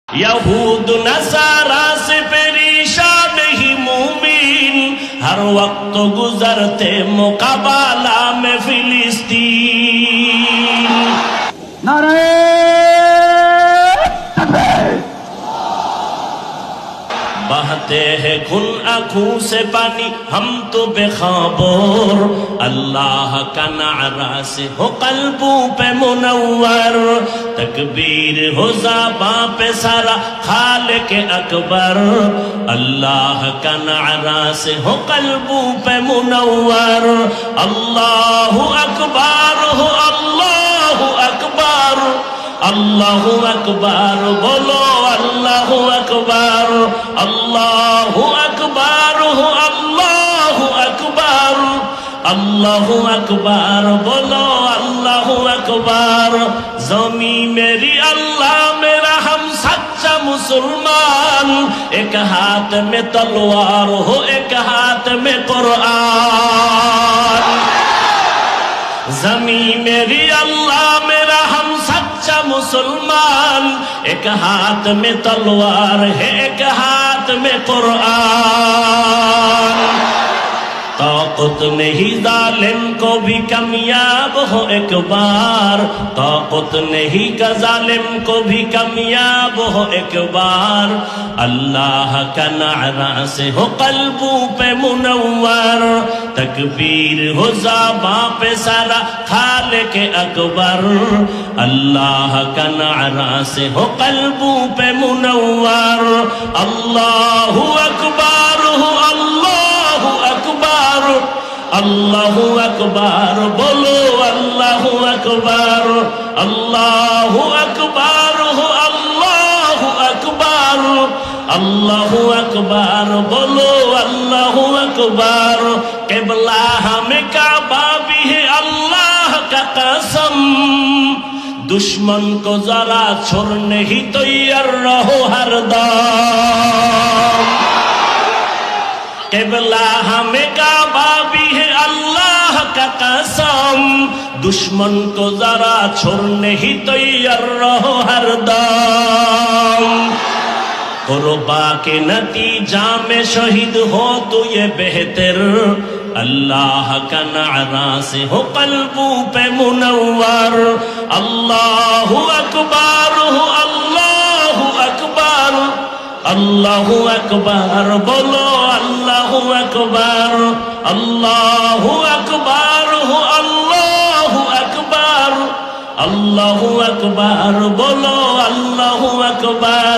यहूद नसारा से परेशान ही मुमिन हर वक्त गुजरते मुकाबला में फिलिस्तीन। नारे बहते हैं खून आंखों से पानी हम तो बेखबर, अल्लाह का नारा से हो कल्बों पे मुनव्वर, तकबीर हो ज़बां पे सारा खालिक अकबर, अल्लाह का नारा से हो कल्बों पे मुनव्वर। अल्लाहु अकबर हो अल्लाहु अकबर, अल्लाहु अकबर बोलो अल्लाहु अकबर, अल्लाहु अकबर हो अल्लाहु अकबर, अल्लाहु अकबर बोलो अल्लाहु अकबर। ज़मी मेरी अल्लाह मेरा हम सच्चा मुसलमान, एक हाथ में तलवार हो एक हाथ में कुरान। ज़मी मेरी अल्लाह मेरा हम सच्चा मुसलमान, एक हाथ में तलवार है एक हाथ में कुरान। ताकत नहीं जालिम को भी कामयाब हो एक बार, ताकत नहीं का जालिम को भी कामयाब हो एक बार, अल्लाह का नारा से हो कल्बों पे मुनव्वर, तकबीर हो ज़बां पे सारा खालिक अकबर, अल्लाह का नारा से हो कल्बों पे मुनव्वर। अल्लाहु अकबर हो अल्लाहु अकबर, अल्लाहु अकबर बोलो अल्लाहु अकबर, अल्लाहु अकबर हो अल्लाहु अकबर, अल्लाहु अकबर बोलो अल्लाहु अकबर। क़िबला हमें काबा भी है अल्लाह का कसम, दुश्मन को जरा छोड़ने ही तैयार रहो हरदम। क़िबला हमें काबा भी है अल्लाह का कसम, दुश्मन को जरा छोड़ने ही तैयार रहो हरदम। कुर्बा के नतीजा में शहीद हो तो ये बेहतर, अल्लाह का नारा से हो कल्बों पे मुनव्वर। अल्लाहु अकबर हो अल्लाहु अकबर, अल्लाहु अकबर बोलो अल्लाहु अकबर, अल्लाहु अकबर हो अल्लाहु अकबर, अल्लाहु अकबर बोलो अल्लाहु अकबर।